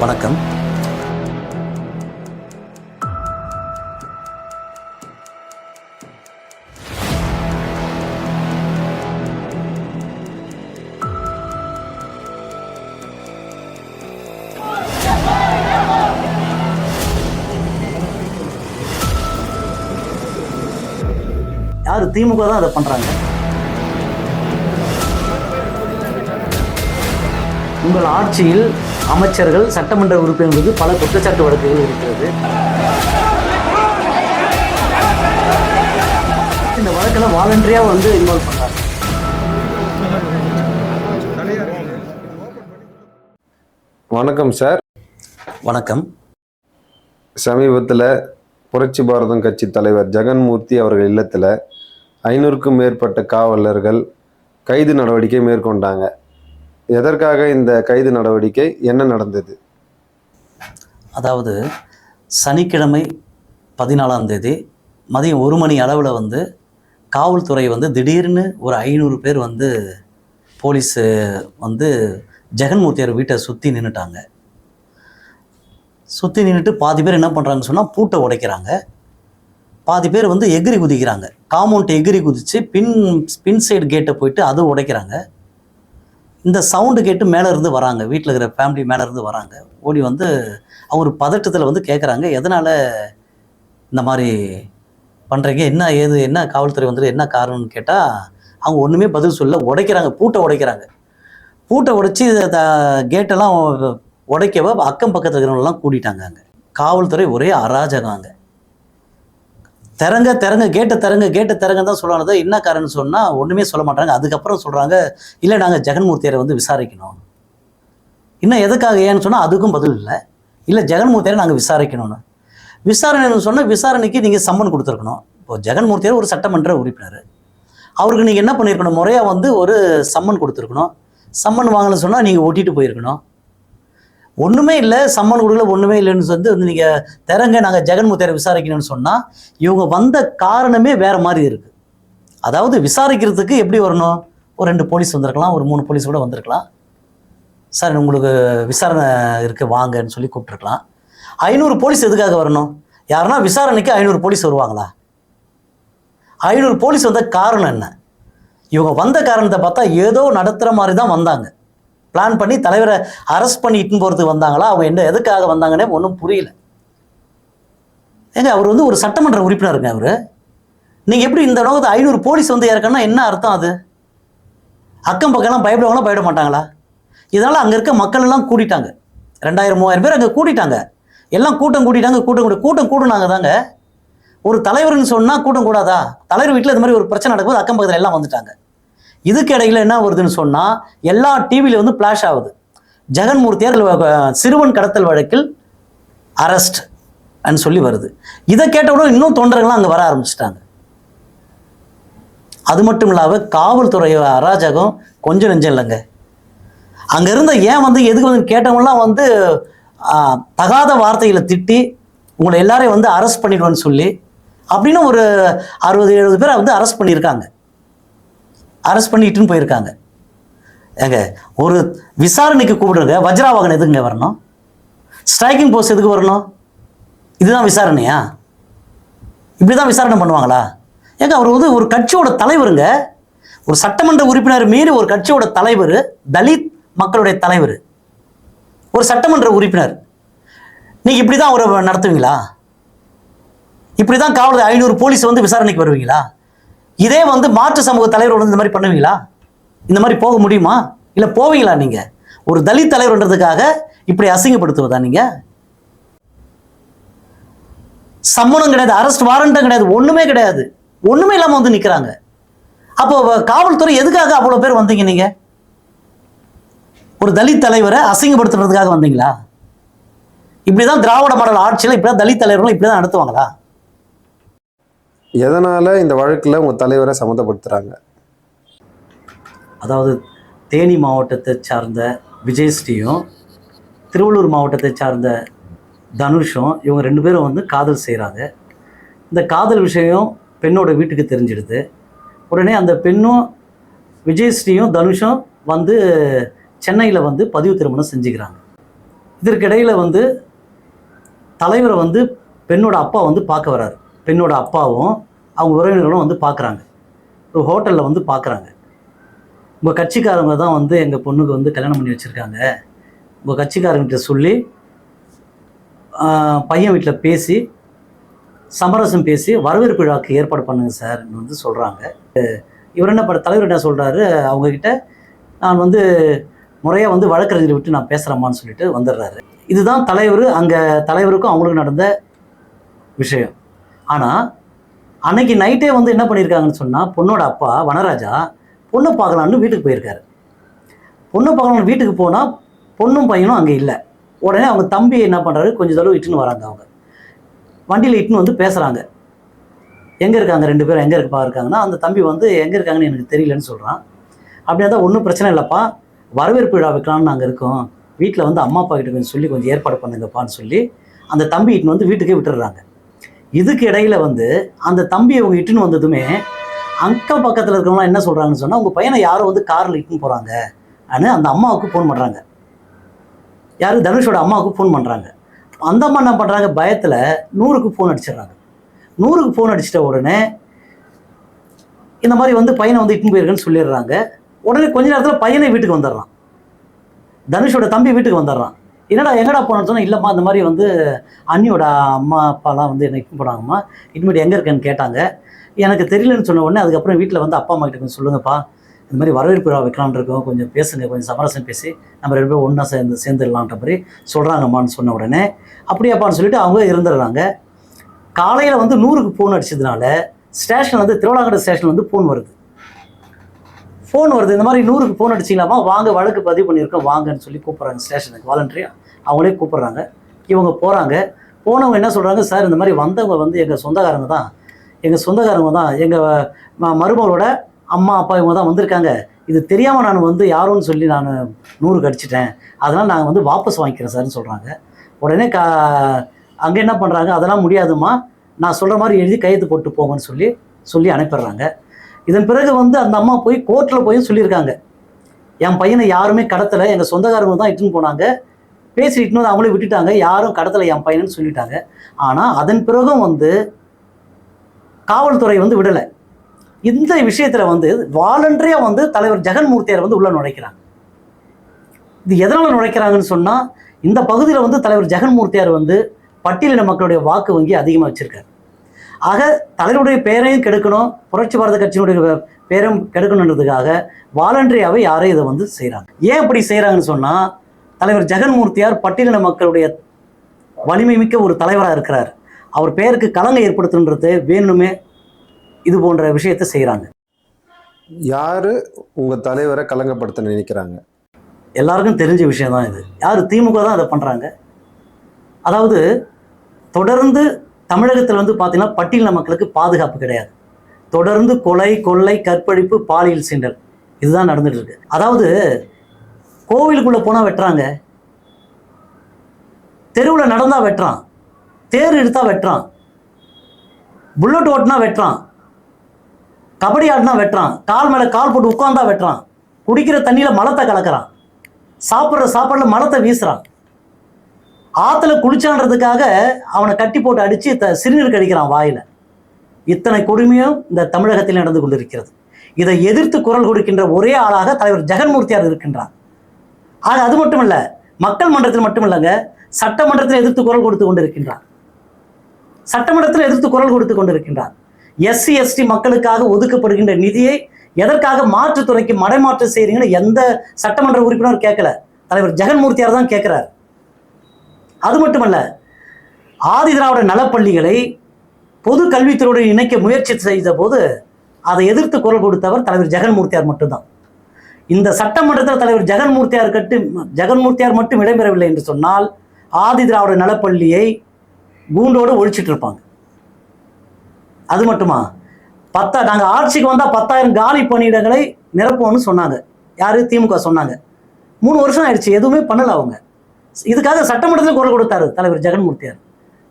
வணக்கம். யார்? திமுக தான் அதை பண்றாங்க. உங்கள் ஆட்சியில் அமைச்சர்கள், சட்டமன்ற உறுப்பினர்களுக்கு பல குற்றச்சாட்டு வழக்குகள் இருக்கிறது. இந்த வழக்கெல்லாம் வாலண்டரியா இன்வால்வ் பண்றாங்க. வணக்கம் சார். வணக்கம். சமீபத்தில் புரட்சி பாரதம் கட்சி தலைவர் ஜெகன்மூர்த்தி அவர்கள் இல்லத்தில் 500க்கும் மேற்பட்ட காவலர்கள் கைது நடவடிக்கை மேற்கொண்டாங்க. எதற்காக இந்த கைது நடவடிக்கை? என்ன நடந்தது? அதாவது சனிக்கிழமை 14ஆம் தேதி மதியம் 1 மணி அளவில் காவல்துறை திடீர்னு ஒரு 500 பேர் போலீஸு ஜெகன்மூர்த்தியார் வீட்டை சுற்றி நின்றுட்டாங்க. சுற்றி நின்றுட்டு பாதி பேர் என்ன பண்ணுறாங்கன்னு சொன்னால் பூட்டை உடைக்கிறாங்க. பாதி பேர் எகிரி குதிக்கிறாங்க. காம்பவுண்ட் எகிரி குதித்து பின் சைடு கேட்டை போயிட்டு அதை உடைக்கிறாங்க. இந்த சவுண்டு கேட்டு மேலே இருந்து வராங்க. வீட்டில் இருக்கிற ஃபேமிலி மேலே இருந்து வராங்க. ஓடி அவர் பதட்டத்தில் கேட்குறாங்க, எதனால் இந்த மாதிரி பண்ணுறீங்க, என்ன காவல்துறை என்ன காரணம்னு கேட்டால் அவங்க ஒன்றுமே பதில் சொல்ல. உடைக்கிறாங்க, பூட்டை உடைக்கிறாங்க. பூட்டை உடைச்சி கேட்டெல்லாம் உடைக்கவோ அக்கம் பக்கத்தில் இருக்கிறவங்களாம் கூட்டிட்டாங்க. அங்கே காவல்துறை ஒரே அராஜகம். திறங்க கேட்டை திறங்க தான் சொல்லுவாங்க. என்ன காரணம்னு சொன்னால் ஒன்றுமே சொல்ல மாட்டாங்க. அதுக்கப்புறம் சொல்கிறாங்க, இல்லை நாங்கள் ஜெகன்மூர்த்தியாரை விசாரிக்கணும். இன்னும் எதுக்காக ஏன்னு சொன்னால் அதுக்கும் பதில் இல்லை ஜெகன்மூர்த்தியாரை நாங்கள் விசாரிக்கணும்னு. விசாரணைன்னு சொன்னால் விசாரணைக்கு நீங்கள் சம்மன் கொடுத்துருக்கணும். இப்போ ஜெகன்மூர்த்தியார் ஒரு சட்டமன்ற உறுப்பினர், அவருக்கு நீங்கள் என்ன பண்ணியிருக்கணும், முறையாக ஒரு சம்மன் கொடுத்துருக்கணும். சம்மன் வாங்கலன்னு சொன்னால் நீங்கள் ஒட்டிட்டு போயிருக்கணும். ஒன்றுமே இல்லை, சம்மன் கொடுக்கல, ஒன்றுமே இல்லைன்னு நீங்கள் திறங்க நாங்கள் ஜெகன்மூர்த்தியாரை விசாரிக்கணும்னு சொன்னால் இவங்க வந்த காரணமே வேறு மாதிரி இருக்குது. அதாவது விசாரிக்கிறதுக்கு எப்படி வரணும், ஒரு 2 போலீஸ் வந்திருக்கலாம், ஒரு 3 போலீஸ் கூட வந்திருக்கலாம். சார் உங்களுக்கு விசாரணை இருக்குது வாங்கன்னு சொல்லி கூப்பிட்டுருக்கலாம். 500 போலீஸ் எதுக்காக வரணும்? யாருன்னா விசாரணைக்கு 500 போலீஸ் வருவாங்களா? 500 போலீஸ் வந்த காரணம் என்ன? இவங்க வந்த காரணத்தை பார்த்தா ஏதோ நடத்துகிற மாதிரி தான் வந்தாங்க. பிளான் பண்ணி தலைவரை அரெஸ்ட் பண்ணி இட்டுன்னு போகிறதுக்கு வந்தாங்களா? அவங்க எதுக்காக வந்தாங்கன்னே ஒன்றும் புரியல. அவர் ஒரு சட்டமன்ற உறுப்பினருங்க. அவர் நீங்கள் எப்படி இந்த நோக்கத்தை 500 போலீஸ் இறக்கணும்னா என்ன அர்த்தம்? அது அக்கம் பக்கம்லாம் பயப்படுவாங்களா, பயப்பட மாட்டாங்களா? இதனால் அங்கே இருக்க மக்கள் எல்லாம் கூட்டிட்டாங்க. 2000-3000 பேர் அங்கே கூட்டிட்டாங்க. எல்லாம் கூட்டம் கூட்டினாங்க தாங்க. ஒரு தலைவர்னு சொன்னால் கூட்டம் கூடாதா? தலைவர் வீட்டில் இது மாதிரி ஒரு பிரச்சனை நடக்கும்போது அக்கம் பக்கத்தில் எல்லாம் வந்துட்டாங்க. இதுக்கு இடையில் என்ன வருதுன்னு சொன்னால் எல்லா டிவியில் ஃப்ளாஷ் ஆகுது, ஜெகன்மூர்த்தியார் சிறுவன் கடத்தல் வழக்கில் அரெஸ்ட் அப்படின்னு சொல்லி வருது. இதை கேட்டவுடன் இன்னும் தொண்டர்கள்லாம் அங்கே வர ஆரம்பிச்சிட்டாங்க. அது மட்டும் இல்லாமல் காவல்துறை அராஜகம் கொஞ்சம் நெஞ்சம் இல்லைங்க. அங்கே இருந்த ஏன் எதுக்கு கேட்டவங்களாம் தகாத வார்த்தைகளை திட்டி உங்களை எல்லாரையும் அரெஸ்ட் பண்ணிடுவேன்னு சொல்லி அப்படின்னு ஒரு 60-70 பேரை அரெஸ்ட் பண்ணியிருக்காங்க. அரெஸ்ட் பண்ணிட்டுன்னு போயிருக்காங்க. ஒரு விசாரணைக்கு கூப்பிடுங்க. வஜ்ரா வாகனம் எதுக்குங்க வரணும்? ஸ்ட்ரைக்கிங் போஸ்ட் எதுக்கு வரணும்? இதுதான் விசாரணையா? இப்படிதான் விசாரணை பண்ணுவாங்களா? அவர் ஒரு கட்சியோட தலைவருங்க. ஒரு சட்டமன்ற உறுப்பினர் மீறி ஒரு கட்சியோட தலைவர், தலித் மக்களுடைய தலைவர், ஒரு சட்டமன்ற உறுப்பினர். நீங்க இப்படிதான் அவரை நடத்துவீங்களா? இப்படிதான் காவல் 500 போலீஸ் விசாரணைக்கு வருவீங்களா? இதே மாற்று சமூக தலைவர் இந்த மாதிரி பண்ணுவீங்களா? இந்த மாதிரி போக முடியுமா? இல்லை போவீங்களா? நீங்க ஒரு தலித் தலைவர்ன்றதுக்காக இப்படி அசிங்கப்படுத்துவதா? நீங்க சம்மனம் கிடையாது, அரெஸ்ட் வாரண்ட்டும் கிடையாது, ஒண்ணுமே கிடையாது, ஒண்ணுமே இல்லாம நிக்கிறாங்க. அப்போ காவல்துறை எதுக்காக அவ்வளவு பேர் வந்தீங்க? நீங்க ஒரு தலித் தலைவரை அசிங்கப்படுத்துறதுக்காக வந்தீங்களா? இப்படிதான் திராவிட மாடல் ஆட்சியில் இப்படிதான் தலித் தலைவர்கள் இப்படிதான் நடத்துவாங்களா? எதனால இந்த வழக்கில் உங்கள் தலைவரை சம்மந்தப்படுத்துகிறாங்க? அதாவது தேனி மாவட்டத்தை சார்ந்த விஜயஸ்ரீயும் திருவள்ளூர் மாவட்டத்தை சார்ந்த தனுஷும் இவங்க 2 பேரும் காதல் செய்கிறாங்க. இந்த காதல் விஷயம் பெண்ணோட வீட்டுக்கு தெரிஞ்சிடுது. உடனே அந்த பெண்ணும் விஜயஸ்ரீயும் தனுஷும் சென்னையில் பதிவு திருமணம் செஞ்சுக்கிறாங்க. இதற்கிடையில் வந்து தலைவரை வந்து பெண்ணோட அப்பா வந்து பார்க்க வர்றாரு. பெண்ணோட அப்பாவும் அவங்க உறவினர்களும் வந்து பார்க்குறாங்க. ஒரு ஹோட்டலில் வந்து பார்க்குறாங்க. உங்கள் கட்சிக்காரங்க தான் வந்து எங்கள் பொண்ணுக்கு வந்து கல்யாணம் பண்ணி வச்சுருக்காங்க, உங்கள் கட்சிக்காரங்கிட்ட சொல்லி பையன் வீட்டில் பேசி சமரசம் பேசி வரவேற்பு விழாவுக்கு ஏற்பாடு பண்ணுங்க சார்ன்னு வந்து சொல்கிறாங்க. இவர் என்ன தலைவர் என்ன சொல்கிறாரு, அவங்கக்கிட்ட நான் வந்து முறையாக வந்து வழக்கறிஞரை விட்டு நான் பேசுகிறேம்மான்னு சொல்லிட்டு வந்துடுறாரு. இதுதான் தலைவர், அங்கே தலைவருக்கும் அவங்களுக்கும் நடந்த விஷயம். ஆனால் அன்னைக்கு நைட்டே வந்து என்ன பண்ணியிருக்காங்கன்னு சொன்னால், பொண்ணோட அப்பா வனராஜா பொண்ணை பார்க்கலான்னு வீட்டுக்கு போயிருக்காரு. பொண்ணை பார்க்கலான்னு வீட்டுக்கு போனால் பொண்ணும் பையனும் அங்கே இல்லை. உடனே அவங்க தம்பி என்ன பண்ணுறாரு, கொஞ்சம் தடவை இட்டுன்னு வராங்க. அவங்க வண்டியில் இட்டுன்னு வந்து பேசுகிறாங்க. எங்கே இருக்காங்க ரெண்டு பேரும், எங்கே இருக்காங்கன்னா அந்த தம்பி வந்து எங்கே இருக்காங்கன்னு எனக்கு தெரியலன்னு சொல்கிறான். அப்படின்னா தான் ஒன்றும் பிரச்சனை இல்லைப்பா, வரவேற்பு விழா வைக்கலான்னு நாங்கள் இருக்கோம், வீட்டில் வந்து அம்மா அப்பா கிட்ட கொஞ்சம் சொல்லி கொஞ்சம் ஏற்பாடு பண்ணுங்கப்பான்னு சொல்லி அந்த தம்பி இட்டுன்னு வந்து வீட்டுக்கே விட்டுடுறாங்க. இதுக்கு இடையில் வந்து அந்த தம்பி அவங்க இட்டுன்னு வந்ததுமே அக்கம் பக்கத்தில் இருக்கிறவங்களாம் என்ன சொல்கிறாங்கன்னு சொன்னால், உங்கள் பையனை யாரோ வந்து காரில் இட்டுன்னு போகிறாங்க அப்படின்னு அந்த அம்மாவுக்கு ஃபோன் பண்ணுறாங்க. யார், தனுஷோட அம்மாவுக்கு ஃபோன் பண்ணுறாங்க. அந்த அம்மா என்ன பண்ணுறாங்க, பயத்தில் 100க்கு ஃபோன் அடிச்சிடுறாங்க. 100க்கு ஃபோன் அடிச்சிட்ட உடனே இந்த மாதிரி வந்து பையனை வந்து இட்டுன்னு போயிருக்குன்னு சொல்லிடுறாங்க. உடனே கொஞ்ச நேரத்தில் பையனை வீட்டுக்கு வந்துடுறான். தனுஷோட தம்பி வீட்டுக்கு வந்துடுறான். எங்கடா போனோன்னு சொன்னால், இல்லைம்மா இந்த மாதிரி வந்து அண்ணியோட அம்மா அப்பாலாம் வந்து என்னை இட்டுன்னு போனாங்கம்மா, இனிமேட்டு எங்கே இருக்கேன்னு கேட்டாங்க, எனக்கு தெரியலன்னு சொன்ன உடனே அதுக்கப்புறம் வீட்டில் வந்து அப்பா அம்மா கிட்ட கொஞ்சம் சொல்லுங்கப்பா, இந்த மாதிரி வரவேற்பு விழா வைக்கலான்னு இருக்கோம், கொஞ்சம் பேசுங்க, கொஞ்சம் சமரசம் பேசி நம்ம 2 பேரும் ஒன்றா சேர்ந்துடலான்ற மாதிரி சொல்கிறாங்கம்மான்னு சொன்ன உடனே அப்படியாப்பான்னு சொல்லிட்டு அவங்க இருந்துடுறாங்க. காலையில் வந்து 100க்கு ஃபோன் அடிச்சதுனால ஸ்டேஷன் வந்து திருவிழாங்கடை ஸ்டேஷன் வந்து ஃபோன் வருது. இந்த மாதிரி 100க்கு ஃபோன் அடிச்சிங்களாமா, வாங்க வழக்கு பதிவு பண்ணியிருக்கோம் வாங்கன்னு சொல்லி கூப்பிட்றாங்க ஸ்டேஷனுக்கு. வாலண்டரியாக அவங்களே கூப்பிட்றாங்க. இவங்க போகிறாங்க. போனவங்க என்ன சொல்கிறாங்க, சார் இந்த மாதிரி வந்தவங்க வந்து எங்கள் சொந்தக்காரங்க தான், எங்கள் மருமகளோட அம்மா அப்பா இவங்க தான் வந்திருக்காங்க, இது தெரியாமல் நான் வந்து யாரோன்னு சொல்லி நான் 100க்கு அடிச்சிட்டேன், அதனால் நாங்கள் வந்து வாபஸ் வாங்கிக்கிறேன் சார்ன்னு சொல்கிறாங்க. உடனே அங்கே என்ன பண்ணுறாங்க, அதெல்லாம் முடியாதுமா, நான் சொல்கிற மாதிரி எழுதி கையெழுத்து போட்டு போங்கன்னு சொல்லி அனுப்பிடுறாங்க. இதன் பிறகு வந்து அந்த அம்மா போய் கோர்ட்டில் போய் சொல்லியிருக்காங்க, என் பையனை யாருமே கடத்தலை, எங்கள் சொந்தக்காரங்க தான் இட்டுன்னு போனாங்க, பேசி இட்டுன்னு வந்து அவங்களே விட்டுட்டாங்க, யாரும் கடத்தலை என் பையனுன்னு சொல்லிட்டாங்க. ஆனால் அதன் பிறகும் வந்து காவல்துறை வந்து விடலை. இந்த விஷயத்தில் வந்து வாலண்டரியாக வந்து தலைவர் ஜெகன்மூர்த்தியார் வந்து உள்ள நுழைக்கிறாங்க. இது எதனால் நுழைக்கிறாங்கன்னு சொன்னால், இந்த பகுதியில் வந்து தலைவர் ஜெகன்மூர்த்தியார் வந்து பட்டியலின மக்களுடைய வாக்கு வங்கி அதிகமாக வச்சுருக்காரு. ஆக தலைவருடைய பேரையும் கெடுக்கணும், புரட்சி பாரத கட்சியினுடைய பேரும் கெடுக்கணுன்றதுக்காக வாலண்டரியாகவே யாரும் இதை வந்து செய்கிறாங்க. ஏன் இப்படி செய்கிறாங்கன்னு சொன்னால், தலைவர் ஜெகன்மூர்த்தியார் பட்டியலின மக்களுடைய வலிமை மிக்க ஒரு தலைவராக இருக்கிறார். அவர் பெயருக்கு களங்கம் ஏற்படுத்துன்றது வேணுமே இது போன்ற விஷயத்தை செய்கிறாங்க. யாரு உங்கள் தலைவரை களங்கப்படுத்த நினைக்கிறாங்க? எல்லாருக்கும் தெரிஞ்ச விஷயம் தான் இது. யார், திமுக தான் அதை பண்ணுறாங்க. அதாவது தொடர்ந்து தமிழகத்தில் வந்து பார்த்தீங்கன்னா பட்டியலின மக்களுக்கு பாதுகாப்பு கிடையாது. தொடர்ந்து கொலை, கொள்ளை, கற்பழிப்பு, பாலியல் சீண்டல் இதுதான் நடந்துட்டு இருக்கு. அதாவது கோவிலுக்குள்ளே போனால் வெட்டுறாங்க, தெருவில் நடந்தால் வெட்டுறான், தேர் எடுத்தா வெட்டுறான், புல்லட் ஓட்டினா வெட்டுறான், கபடி ஆடினா வெட்டுறான், கால் மேலே கால் போட்டு உட்கார்ந்தா வெட்டுறான், குடிக்கிற தண்ணியில் மலத்தை கலக்கிறான், சாப்பிட்ற சாப்பாடில் மலத்தை வீசுறான், ஆற்றுல குளிச்சான்றதுக்காக அவனை கட்டி போட்டு அடித்து சிறுநீர் கடிக்கிறான் வாயில். இத்தனை கொடுமையும் இந்த தமிழகத்தில் நடந்து கொண்டிருக்கிறது. இதை எதிர்த்து குரல் கொடுக்கின்ற ஒரே ஆளாக தலைவர் ஜெகன்மூர்த்தியார் இருக்கின்றார். ஆக அது மட்டும் இல்லை, மக்கள் மன்றத்தில் மட்டும் இல்லைங்க, சட்டமன்றத்தில் எதிர்த்து குரல் கொடுத்து கொண்டிருக்கின்றார். எஸ்சி எஸ்டி மக்களுக்காக ஒதுக்கப்படுகின்ற நிதியை எதற்காக மாற்றுத்துறைக்கு மடைமாற்றம் செய்கிறீங்கன்னு எந்த சட்டமன்ற உறுப்பினர் கேட்கல, தலைவர் ஜெகன்மூர்த்தியார் தான் கேட்கிறார். அது மட்டுமல்ல, ஆதி திராவிட நலப்பள்ளிகளை பொது கல்வித்துறையுடன் இணைக்க முயற்சி செய்த போது அதை எதிர்த்து குரல் கொடுத்தவர் தலைவர் ஜெகன்மூர்த்தியார் மட்டும்தான். இந்த சட்டமன்றத்தில் தலைவர் ஜெகன்மூர்த்தியார் மட்டும் இடம்பெறவில்லை என்று சொன்னால் ஆதி திராவிட நலப்பள்ளியை கூண்டோடு ஒழிச்சிட்டு இருப்பாங்க. அது மட்டுமா, நாங்கள் ஆட்சிக்கு வந்தால் 10,000 காலி பணியிடங்களை நிரப்போம்னு சொன்னாங்க. யாரு, திமுக சொன்னாங்க. 3 வருஷம் ஆயிடுச்சு, எதுவுமே பண்ணல அவங்க. இதுக்காக சட்டமன்றத்தில் குரல் கொடுத்தாரு தலைவர் ஜெகன்மூர்த்தியார்.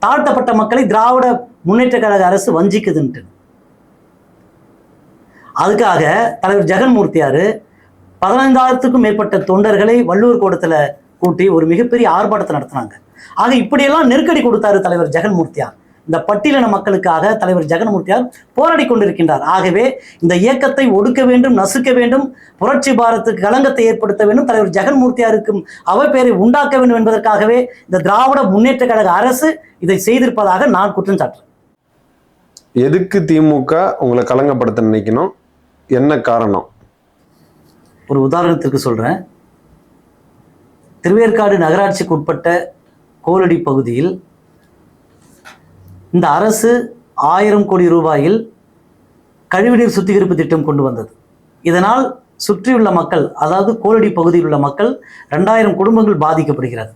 தாழ்த்தப்பட்ட மக்களை திராவிட முன்னேற்ற கழக அரசு வஞ்சிக்குதுன்ட்டு. அதுக்காக தலைவர் ஜெகன்மூர்த்தியார் 15,000க்கும் மேற்பட்ட தொண்டர்களை வள்ளுவர் கோட்டத்தில் கூட்டி ஒரு மிகப்பெரிய ஆர்ப்பாட்டத்தை நடத்தினாங்க. ஆக இப்படியெல்லாம் நெருக்கடி கொடுத்தாரு தலைவர் ஜெகன்மூர்த்தியார். இந்த பட்டியலின மக்களுக்காக தலைவர் ஜெகன்மூர்த்தியார் போராடி கொண்டிருக்கின்றார். ஆகவே இந்த இயக்கத்தை ஒடுக்க வேண்டும், நசுக்க வேண்டும், புரட்சி பாரத்துக்கு களங்கத்தை ஏற்படுத்த வேண்டும், தலைவர் ஜெகன்மூர்த்தியாருக்கும் அவப்பெயரை உண்டாக்க வேண்டும் என்பதற்காகவே இந்த திராவிட முன்னேற்ற கழக அரசு இதை செய்திருப்பதாக நான் குற்றம் சாட்டுறேன். எதுக்கு திமுக உங்களை களங்கப்படுத்த நினைக்கணும், என்ன காரணம்? ஒரு உதாரணத்திற்கு சொல்றேன். திருவேற்காடு நகராட்சிக்கு உட்பட்ட கோலடி பகுதியில் இந்த அரசு 1000 கோடி ரூபாயில் கழிவுநீர் சுத்திகரிப்பு திட்டம் கொண்டு வந்தது. இதனால் சுற்றியுள்ள மக்கள், அதாவது கோலடி பகுதியில் உள்ள மக்கள் 2000 குடும்பங்கள் பாதிக்கப்படுகிறது.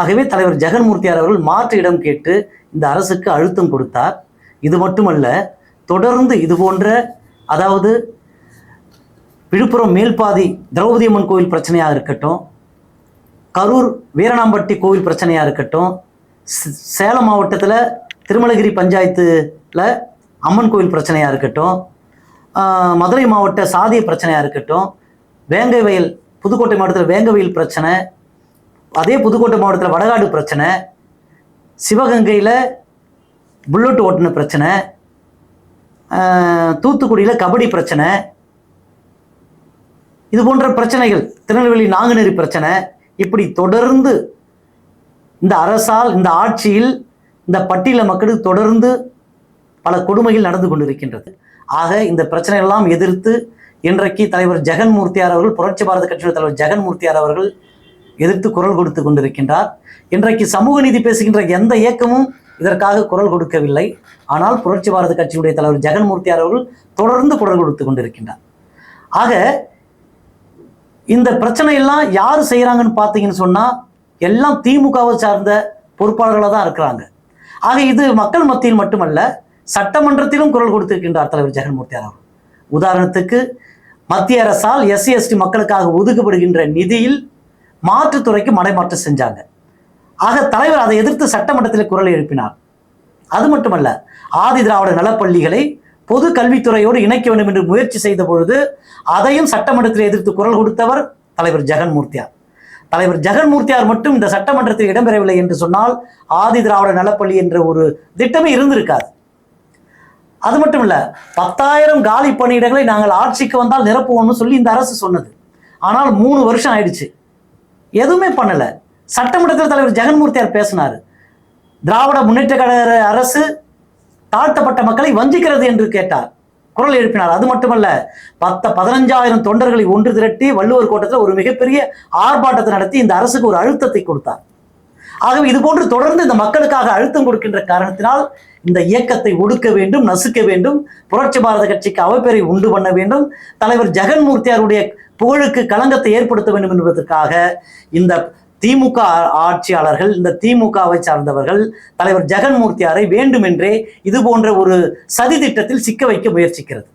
ஆகவே தலைவர் ஜெகன்மூர்த்தியார் அவர்கள் மாற்று இடம் கேட்டு இந்த அரசுக்கு அழுத்தம் கொடுத்தார். இது மட்டுமல்ல, தொடர்ந்து இது போன்ற, அதாவது விழுப்புரம் மேல்பாதி திரௌபதி அம்மன் கோவில் பிரச்சனையாக இருக்கட்டும், கரூர் வீரணாம்பட்டி கோவில் பிரச்சனையாக இருக்கட்டும், சேலம் மாவட்டத்தில் திருமலகிரி பஞ்சாயத்தில் அம்மன் கோவில் பிரச்சனையாக இருக்கட்டும், மதுரை மாவட்ட சாதிய பிரச்சனையாக இருக்கட்டும், வேங்கை வயல் புதுக்கோட்டை மாவட்டத்தில் வேங்கை வயல் பிரச்சனை, அதே புதுக்கோட்டை மாவட்டத்தில் வடகாடு பிரச்சனை, சிவகங்கையில் புல்லட் ஓட்டுன பிரச்சனை, தூத்துக்குடியில் கபடி பிரச்சனை, இது போன்ற பிரச்சனைகள், திருநெல்வேலி நாங்குநேரி பிரச்சனை, இப்படி தொடர்ந்து இந்த அரசால், இந்த ஆட்சியில் இந்த பட்டியல மக்களுக்கு தொடர்ந்து பல கொடுமைகள் நடந்து கொண்டிருக்கின்றது. ஆக இந்த பிரச்சனையெல்லாம் எதிர்த்து இன்றைக்கு தலைவர் ஜெகன்மூர்த்தியார் அவர்கள், புரட்சி பாரத கட்சியின் தலைவர் ஜெகன்மூர்த்தியார் அவர்கள் எதிர்த்து குரல் கொடுத்து கொண்டிருக்கின்றார். இன்றைக்கு சமூக நீதி பேசுகின்ற எந்த இயக்கமும் இதற்காக குரல் கொடுக்கவில்லை. ஆனால் புரட்சி பாரத கட்சியுடைய தலைவர் ஜெகன்மூர்த்தியார் அவர்கள் தொடர்ந்து குரல் கொடுத்து கொண்டிருக்கின்றார். ஆக இந்த பிரச்சனையெல்லாம் யார் செய்கிறாங்கன்னு பார்த்தீங்கன்னு சொன்னால் எல்லாம் திமுகவை சார்ந்த பொறுப்பாளர்களாக தான் இருக்கிறாங்க. ஆக இது மக்கள் மத்தியில் மட்டுமல்ல, சட்டமன்றத்திலும் குரல் கொடுத்திருக்கின்றார் தலைவர் ஜெகன்மூர்த்தியார் அவர்கள். உதாரணத்துக்கு, மத்திய அரசால் SC/ST மக்களுக்காக ஒதுக்கப்படுகின்ற நிதியில் மாற்றுத்துறைக்கு மடைமாற்றம் செஞ்சாங்க. ஆக தலைவர் அதை எதிர்த்து சட்டமன்றத்தில் குரல் எழுப்பினார். அது மட்டுமல்ல, ஆதி திராவிட நலப்பள்ளிகளை பொது கல்வித்துறையோடு இணைக்க வேண்டும் என்று முயற்சி செய்த பொழுது அதையும் சட்டமன்றத்தில் எதிர்த்து குரல் கொடுத்தவர் தலைவர் ஜெகன்மூர்த்தியார். தலைவர் ஜெகன்மூர்த்தியார் மட்டும் இந்த சட்டமன்றத்தில் இடம்பெறவில்லை என்று சொன்னால் ஆதி திராவிட நலப்பள்ளி என்ற ஒரு திட்டமே இருந்திருக்காது. அது மட்டும் இல்ல, 10,000 காலி பணியிடங்களை நாங்கள் ஆட்சிக்கு வந்தால் நிரப்புவோம்னு சொல்லி இந்த அரசு சொன்னது. ஆனால் 3 வருஷம் ஆயிடுச்சு, எதுவுமே பண்ணல. சட்டமன்றத்தில் தலைவர் ஜெகன்மூர்த்தியார் பேசினார். திராவிட முன்னேற்ற கழக அரசு தாழ்த்தப்பட்ட மக்களை வஞ்சிக்கிறது என்று கேட்டார், குரல் எழுப்பினார். அது மட்டுமல்ல, 15,000 தொண்டர்களை ஒன்று திரட்டி வள்ளுவர் கோட்டத்தில் ஒரு மிகப்பெரிய ஆர்ப்பாட்டத்தை நடத்தி இந்த அரசுக்கு ஒரு அழுத்தத்தை கொடுத்தார். ஆகவே இது போன்று தொடர்ந்து இந்த மக்களுக்காக அழுத்தம் கொடுக்கின்ற காரணத்தினால் இந்த இயக்கத்தை ஒடுக்க வேண்டும், நசுக்க வேண்டும், புரட்சி பாரத கட்சிக்கு அவப்பெயரை உண்டு பண்ண வேண்டும், தலைவர் ஜெகன்மூர்த்தியாருடைய புகழுக்கு களங்கத்தை ஏற்படுத்த வேண்டும் என்பதற்காக இந்த திமுக ஆட்சியாளர்கள், இந்த திமுகவை சார்ந்தவர்கள் தலைவர் ஜெகன்மூர்த்தியாரை வேண்டுமென்றே இது போன்ற ஒரு சதி திட்டத்தில் சிக்க வைக்க முயற்சிக்கிறது.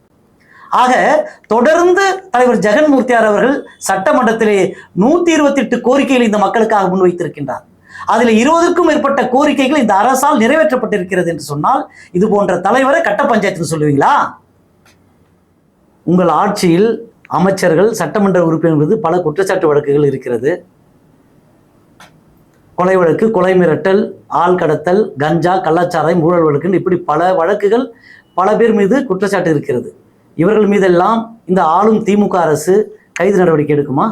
ஆக தொடர்ந்து தலைவர் ஜெகன்மூர்த்தியார் அவர்கள் சட்டமன்றத்திலே 128 கோரிக்கைகளை இந்த மக்களுக்காக முன்வைத்திருக்கின்றார். அதில் 20க்கும் மேற்பட்ட கோரிக்கைகள் இந்த அரசால் நிறைவேற்றப்பட்டிருக்கிறது என்று சொன்னால் இது போன்ற தலைவரை கட்ட பஞ்சாயத்துக்கு சொல்லுவீங்களா? உங்கள் ஆட்சியில் அமைச்சர்கள், சட்டமன்ற உறுப்பினர் மீது பல குற்றச்சாட்டு வழக்குகள் இருக்கிறது. கொலை வழக்கு, கொலை மிரட்டல், ஆள் கடத்தல், கஞ்சா, கள்ளச்சாராயம், ஊழல் வழக்குன்னு இப்படி பல வழக்குகள் பல பேர் மீது குற்றச்சாட்டு இருக்கிறது. இவர்கள் மீதெல்லாம் இந்த ஆளும் திமுக அரசு கைது நடவடிக்கை எடுக்குமா?